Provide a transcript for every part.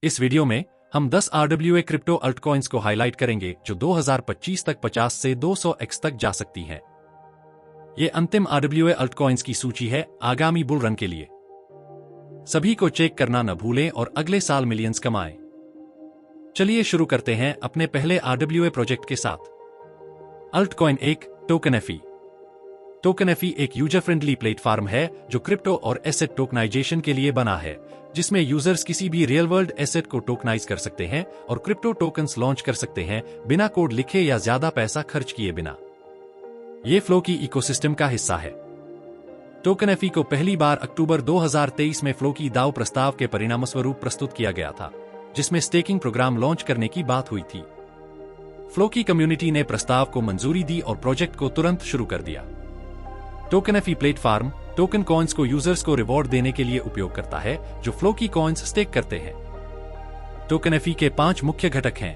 इस वीडियो में हम 10 RWA क्रिप्टो अल्टकॉइंस को हाईलाइट करेंगे जो 2025 तक 50 से 200x तक जा सकती हैं। ये अंतिम RWA अल्टकॉइंस की सूची है आगामी बुल रन के लिए। सभी को चेक करना न भूलें और अगले साल मिलियंस कमाएं। चलिए शुरू करते हैं अपने पहले RWA प्रोजेक्ट के साथ। अल्टकॉइन 1 टोकनएफई। टोकनएफई एक यूजर फ्रेंडली प्लेटफॉर्म है जो क्रिप्टो और एसेट टोकनाइजेशन के लिए बना है, जिसमें यूजर्स किसी भी रियल वर्ल्ड एसेट को टोकनाइज कर सकते हैं और क्रिप्टो टोकन्स लॉन्च कर सकते हैं बिना कोड लिखे या ज्यादा पैसा खर्च किए बिना। ये फ्लो की इकोसिस्टम का हिस्सा है। टोकनएफई को पहली बार अक्टूबर 2023 में फ्लो की दाव प्रस्ताव के परिणामस्वरूप प्रस्तुत किया गया था, जिसमें स्टेकिंग प्रोग्राम लॉन्च करने की बात हुई थी। फ्लो की कम्युनिटी ने प्रस्ताव को मंजूरी दी और प्रोजेक्ट को तुरंत शुरू कर दिया। टोकनएफई प्लेटफॉर्म टोकन कॉइन्स को यूजर्स को रिवॉर्ड देने के लिए उपयोग करता है जो फ्लो की कॉइन्स स्टेक करते हैं। टोकनएफई के 5 मुख्य घटक हैं।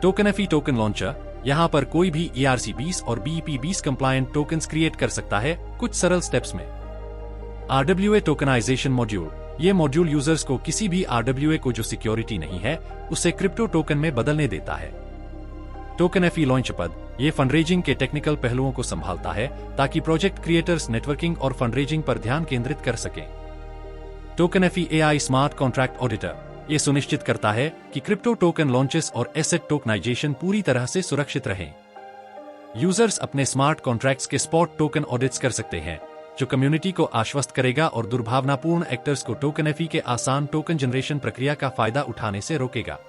टोकनएफई टोकन लॉन्चर, यहां पर कोई भी ERC-20 और BEP-20 कंप्लायंट टोकन्स क्रिएट कर सकता है कुछ सरल स्टेप्स में। RWA टोकनाइजेशन मॉड्यूल, ये मॉड्यूल यूजर्स को किसी भी RWA को जो सिक्योरिटी नहीं है उसे क्रिप्टो टोकन में बदलने देता है। टोकनएफई लॉन्चपैड, ये फंडरेजिंग के टेक्निकल पहलुओं को संभालता है ताकि प्रोजेक्ट क्रिएटर्स नेटवर्किंग और फंडरेजिंग पर ध्यान केंद्रित कर सकें। टोकनएफई AI स्मार्ट कॉन्ट्रैक्ट ऑडिटर, ये सुनिश्चित करता है कि क्रिप्टो टोकन लॉन्चेस और एसेट टोकनाइजेशन पूरी तरह से सुरक्षित रहें। यूजर्स अपने स्मार्ट कॉन्ट्रैक्ट्स के स्पॉट टोकन ऑडिट्स कर सकते हैं, जो कम्युनिटी को आश्वस्त करेगा और दुर्भावनापूर्ण एक्टर्स को टोकनएफई के आसान टोकन जनरेशन प्रक्रिया का फायदा उठाने से रोकेगा।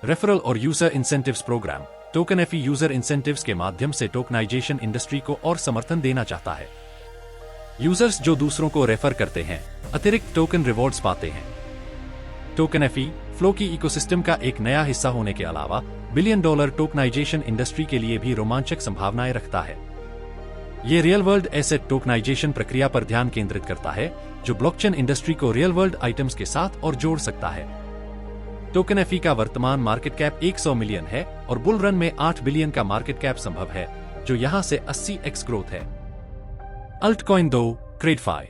रेफरल और user incentives program, TokenFi user incentives के माध्यम से टोकनाइजेशन इंडस्ट्री को और समर्थन देना चाहता है। यूजर्स जो दूसरों को रेफर करते हैं अतिरिक्त टोकन रिवॉर्ड्स पाते हैं। टोकनएफई फ्लो की इकोसिस्टम का एक नया हिस्सा होने के अलावा $1 बिलियन टोकनाइजेशन इंडस्ट्री के लिए भी रोमांचक संभावनाएं रखता है। ये रियल वर्ल्ड एसेट टोकनाइजेशन प्रक्रिया पर ध्यान केंद्रित करता है जो ब्लॉकचेन इंडस्ट्री को रियल वर्ल्ड आइटम्स के साथ और जोड़ सकता है। टोकनएफई का वर्तमान मार्केट कैप 100 मिलियन है और बुल रन में 8 बिलियन का मार्केट कैप संभव है, जो यहां से 80x ग्रोथ है। अल्टकॉइन 2 क्रेडफाई।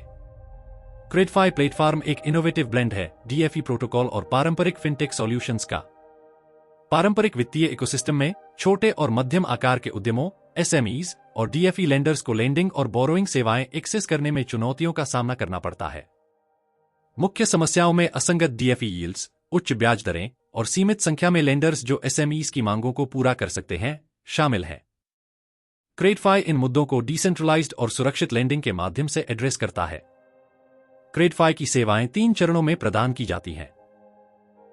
क्रेडफाई प्लेटफॉर्म एक इनोवेटिव ब्लेंड है DeFi प्रोटोकॉल और पारंपरिक फिनटेक सॉल्यूशंस का। पारंपरिक वित्तीय इकोसिस्टम में छोटे और मध्यम आकार के उद्यमों SMEs और DeFi लेंडर्स को लेंडिंग और बोरोइंग सेवाएं एक्सेस करने में चुनौतियों का सामना करना पड़ता है। मुख्य समस्याओं में असंगत DeFi यील्ड्स, उच्च ब्याज दरें और सीमित संख्या में लेंडर्स जो SMEs की मांगों को पूरा कर सकते हैं शामिल हैं। क्रेडफाई इन मुद्दों को डिसेंट्रलाइज्ड और सुरक्षित लेंडिंग के माध्यम से एड्रेस करता है। क्रेडफाई की सेवाएं 3 चरणों में प्रदान की जाती हैं।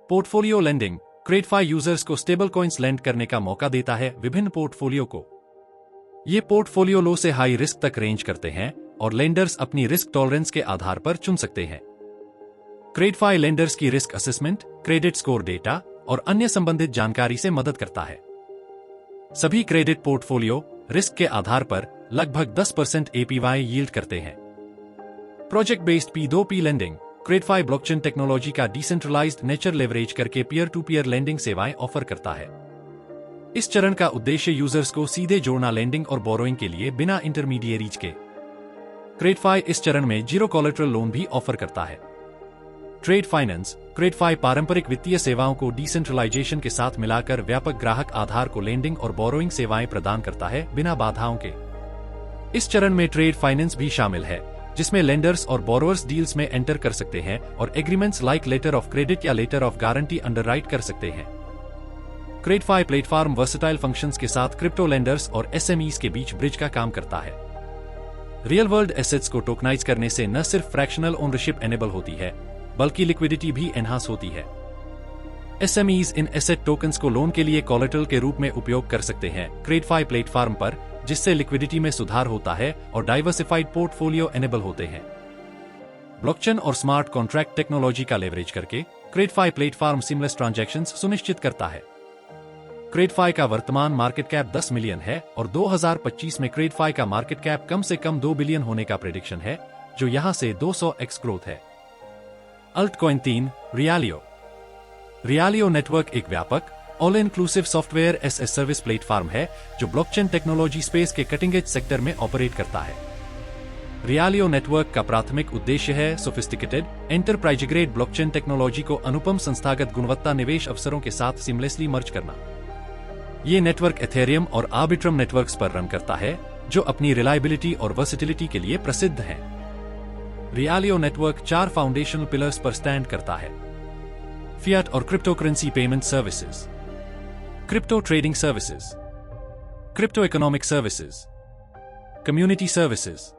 पोर्टफोलियो लेंडिंग, क्रेडफाई यूजर्स को स्टेबल कॉइन्स लेंड करने का मौका देता है विभिन्न पोर्टफोलियो को। ये पोर्टफोलियो लो से हाई रिस्क तक रेंज करते हैं और लेंडर्स अपनी रिस्क टॉलरेंस के आधार पर चुन सकते हैं। क्रेडफाई लेंडर्स की risk assessment, credit score data और अन्य संबंधित जानकारी से मदद करता है। सभी क्रेडिट पोर्टफोलियो रिस्क के आधार पर लगभग 10% APY यील्ड करते हैं। Project based P2P lending, Credefi blockchain technology का डिसेंट्रलाइज्ड नेचर लेवरेज करके पीयर टू पीयर लेंडिंग सेवाएं ऑफर करता है। इस चरण का उद्देश्य यूजर्स को सीधे जोड़ना लेंडिंग और बोरोइंग के लिए बिना इंटरमीडिएरीज के। क्रेडफाई इस चरण में जीरो कोलेटरल लोन भी ऑफर करता है। ट्रेड फाइनेंस, क्रेडफाई पारंपरिक वित्तीय सेवाओं को डिसेंट्रलाइजेशन के साथ मिलाकर व्यापक ग्राहक आधार को लेंडिंग और बोरोइंग सेवाएं प्रदान करता है बिना बाधाओं के। इस चरण में ट्रेड फाइनेंस भी शामिल है, जिसमें लेंडर्स और बोरोअर्स डील्स में एंटर कर सकते हैं और agreements like letter of credit या लेटर ऑफ गारंटी अंडरराइट कर सकते हैं। क्रेडफाई प्लेटफॉर्म वर्सेटाइल फंक्शंस के साथ क्रिप्टो लेंडर्स और SMEs के बीच ब्रिज का काम करता है। रियल वर्ल्ड एसेट्स को टोकनाइज करने से न सिर्फ फ्रैक्शनल ओनरशिप एनेबल होती है बल्कि लिक्विडिटी भी एनहांस होती है। SMEs इन एसेट टोकन्स को लोन के लिए कोलेटरल के रूप में उपयोग कर सकते हैं क्रेडफाई प्लेटफॉर्म पर, जिससे लिक्विडिटी में सुधार होता है और डाइवर्सिफाइड पोर्टफोलियो एनेबल होते हैं। ब्लॉकचेन और स्मार्ट कॉन्ट्रैक्ट टेक्नोलॉजी का लेवरेज करके क्रेडफाई प्लेटफॉर्म सीमलेस ट्रांजैक्शंस सुनिश्चित करता है। क्रेडफाई का वर्तमान मार्केट कैप 10 मिलियन है और 2025 में क्रेडफाई का मार्केट कैप कम से कम 2 बिलियन होने का प्रेडिक्शन है, जो यहां से 200x ग्रोथ है। अल्टकॉइन 3 रियालियो। रियालियो नेटवर्क एक व्यापक all inclusive software S a service platform है जो ब्लॉकचेन टेक्नोलॉजी स्पेस के कटिंग एज सेक्टर में ऑपरेट करता है। रियालियो नेटवर्क का प्राथमिक उद्देश्य है sophisticated enterprise grade blockchain technology को अनुपम संस्थागत गुणवत्ता निवेश अवसरों के साथ सिमलेसली मर्ज करना। ये नेटवर्क एथेरियम और आर्बिट्रम नेटवर्क्स पर रन करता है, जो अपनी रिलायबिलिटी और वर्सिटिलिटी के लिए प्रसिद्ध हैं। रियालियो नेटवर्क 4 फाउंडेशनल पिलर्स पर स्टैंड करता है: फिएट और crypto currency payment services, crypto trading services, crypto economic services, community services.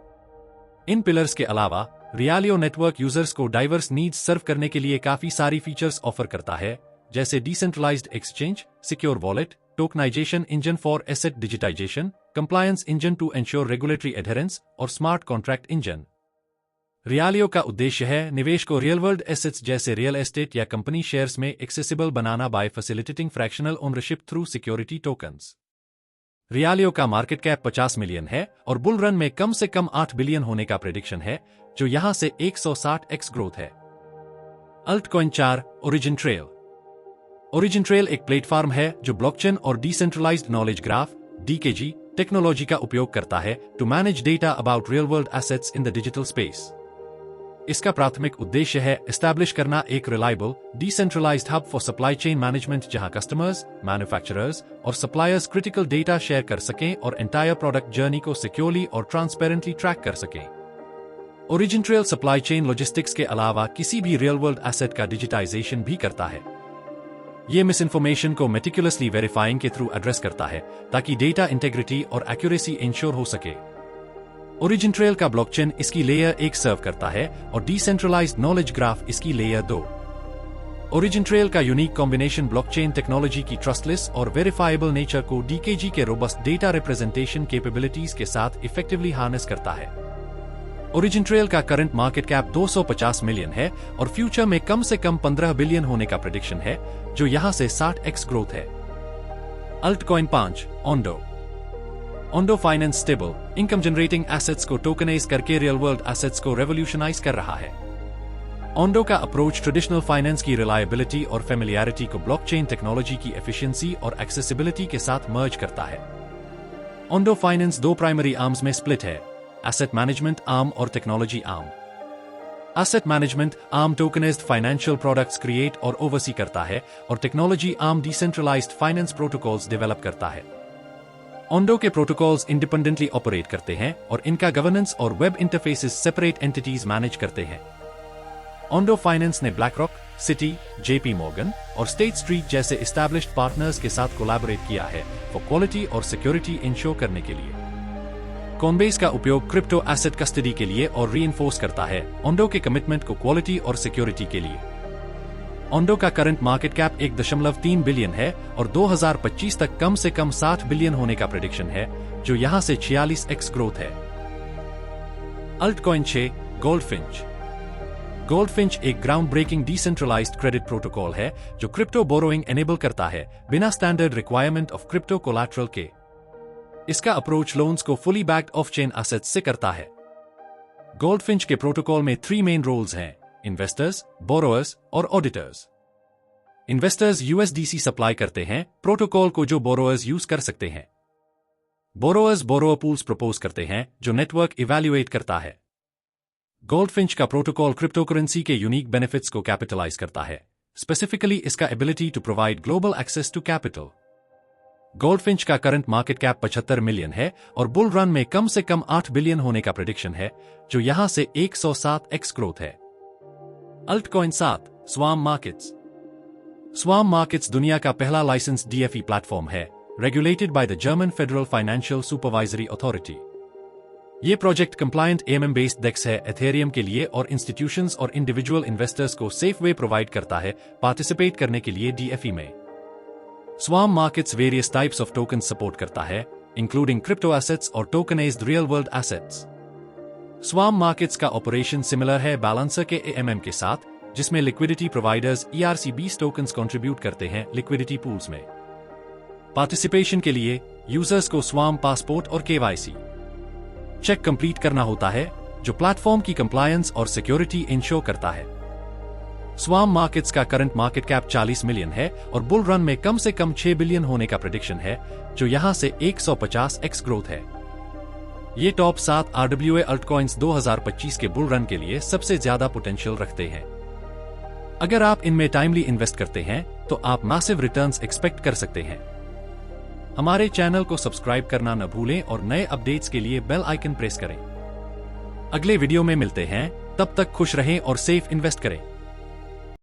इन पिलर्स के अलावा रियालियो नेटवर्क यूजर्स को डाइवर्स नीड्स सर्व करने के लिए काफी सारी फीचर्स ऑफर करता है, जैसे decentralised exchange, secure wallet, tokenisation engine for asset digitisation, compliance engine to ensure regulatory adherence और स्मार्ट कॉन्ट्रैक्ट इंजन। रियालियो का उद्देश्य है निवेश को रियल वर्ल्ड एसेट्स जैसे रियल एस्टेट या कंपनी शेयर्स में एक्सेसिबल बनाना by facilitating fractional ownership through security tokens. Realio का मार्केट कैप 50 मिलियन है और बुल रन में कम से कम 8 बिलियन होने का प्रेडिक्शन है, जो यहां से 160x ग्रोथ है। Altcoin 4 origin trail. Origin trail एक प्लेटफॉर्म है जो ब्लॉकचेन और डिसेंट्रलाइज्ड नॉलेज ग्राफ (डीकेजी) टेक्नोलॉजी का उपयोग करता है to manage data about real world assets in the digital space. इसका प्राथमिक उद्देश्य है एस्टैब्लिश करना एक reliable, decentralized hub for supply chain management जहां कस्टमर्स, मैन्युफैक्चरर्स और सप्लायर्स क्रिटिकल डेटा शेयर कर सकें और एंटायर प्रोडक्ट जर्नी को सिक्योरली और ट्रांसपेरेंटली ट्रैक कर सकें। Origin trail supply chain logistics के अलावा किसी भी रियल वर्ल्ड एसेट का डिजिटाइजेशन भी करता है। ये मिस इन्फॉर्मेशन को मेटिकुलसली वेरीफाइंग के थ्रू एड्रेस करता है ताकि डेटा इंटेग्रिटी और एक्यूरेसी इंश्योर हो सके। ओरिजिन ट्रेल का ब्लॉकचेन इसकी लेयर 1 सर्व करता है और डिसेंट्रलाइज्ड नॉलेज ग्राफ इसकी लेयर 2। ओरिजिन ट्रेल का यूनिक कॉम्बिनेशन ब्लॉकचेन टेक्नोलॉजी की ट्रस्टलेस और वेरीफाइबल नेचर को डीकेजी के रोबस्ट डेटा रिप्रेजेंटेशन कैपेबिलिटीज के साथ इफेक्टिवली हार्नेस करता है। ओरिजिन ट्रेल का करंट मार्केट कैप 250 मिलियन है और फ्यूचर में कम से कम 15 बिलियन होने का प्रेडिक्शन है, जो यहां से 60x ग्रोथ है। Altcoin 5 Ondo. Ondo finance stable income generating assets को टोकनाइज करके रियल वर्ल्ड एसेट्स को रेवोल्यूशनाइज कर रहा है। ओंडो का अप्रोच ट्रेडिशनल फाइनेंस की रिलायबिलिटी और फेमिलियरिटी को ब्लॉकचेन टेक्नोलॉजी की एफिशिएंसी और एक्सेसिबिलिटी के साथ मर्ज करता है। ओंडो फाइनेंस 2 प्राइमरी आर्म्स में स्प्लिट है: एसेट मैनेजमेंट आर्म और technology arm. Asset management arm tokenized financial products create और ओवरसी करता है और technology arm decentralized finance protocols develop करता है। ओंडो के प्रोटोकॉल्स इंडिपेंडेंटली ऑपरेट करते हैं और इनका गवर्नेंस और web interfaces separate entities manage करते हैं। ओंडो फाइनेंस ने ब्लैकरॉक, सिटी, जेपी मॉर्गन और स्टेट स्ट्रीट जैसे एस्टैब्लिश्ड पार्टनर्स के साथ कोलैबोरेट किया है फॉर क्वालिटी और सिक्योरिटी इंश्योर करने के लिए। कॉइनबेस का उपयोग क्रिप्टो एसेट कस्टडी के लिए और रीइंफोर्स करता है ओंडो के कमिटमेंट को क्वालिटी और सिक्योरिटी के लिए। ओंडो का करंट मार्केट कैप 1.3 बिलियन है और 2025 तक कम से कम 60 बिलियन होने का प्रेडिक्शन है, जो यहां से 46x ग्रोथ है। Altcoin 6 Goldfinch. गोल्डफिंच एक ground breaking decentralized credit protocol है जो क्रिप्टो बोरोइंग एनेबल करता है बिना standard requirement of crypto collateral के। इसका अप्रोच लोन्स को fully backed off chain assets से करता है। गोल्डफिंच के प्रोटोकॉल में 3 मेन रोल्स हैं: इन्वेस्टर्स, बोरोअर्स और ऑडिटर्स। इन्वेस्टर्स यूएसडीसी सप्लाई करते हैं प्रोटोकॉल को जो बोरोअर्स यूज कर सकते हैं। बोरोअर्स बोरोअर पूल्स प्रपोज करते हैं जो नेटवर्क इवैल्यूएट करता है। गोल्डफिंच का प्रोटोकॉल क्रिप्टो करेंसी के यूनिक बेनिफिट्स को कैपिटलाइज करता है, स्पेसिफिकली इसका ability to provide global access to capital. Goldfinch का करंट मार्केट कैप 75 मिलियन है और बुल रन में कम से कम 8 बिलियन होने का प्रेडिक्शन है, जो यहां से 107x ग्रोथ है। Altcoin 7 Swarm Markets. Swarm Markets दुनिया का पहला लाइसेंस डीएफई प्लेटफॉर्म है, regulated by the German federal financial supervisory authority. ये project compliant AMM based DEX है एथेरियम के लिए और इंस्टीट्यूशंस और इंडिविजुअल इन्वेस्टर्स को सेफ वे प्रोवाइड करता है पार्टिसिपेट करने के लिए डीएफई में। Swarm Markets various types of token support करता है, इंक्लूडिंग क्रिप्टो एसेट्स और tokenized real world assets. Swarm markets का ऑपरेशन सिमिलर है बैलेंसर के एएमएम के साथ, जिसमें liquidity providers ERC-20 tokens contribute करते हैं लिक्विडिटी पूल्स में। पार्टिसिपेशन के लिए यूजर्स को स्वार्म पासपोर्ट और KYC चेक कंप्लीट करना होता है, जो प्लेटफॉर्म की कंप्लायंस और सिक्योरिटी इंश्योर करता है। स्वार्म मार्केट्स का करंट मार्केट कैप 40 मिलियन है और बुल रन में कम से कम 6 बिलियन होने का प्रेडिक्शन है, जो यहां से 150x ग्रोथ है। ये टॉप 7 RWA अल्टकॉइंस 2025 के बुल रन के लिए सबसे ज्यादा पोटेंशियल रखते हैं। अगर आप इनमें टाइमली इन्वेस्ट करते हैं तो आप मैसिव रिटर्न्स एक्सपेक्ट कर सकते हैं। हमारे चैनल को सब्सक्राइब करना न भूलें और नए अपडेट्स के लिए बेल आइकन प्रेस करें। अगले वीडियो में मिलते हैं, तब तक खुश रहें और सेफ इन्वेस्ट करें।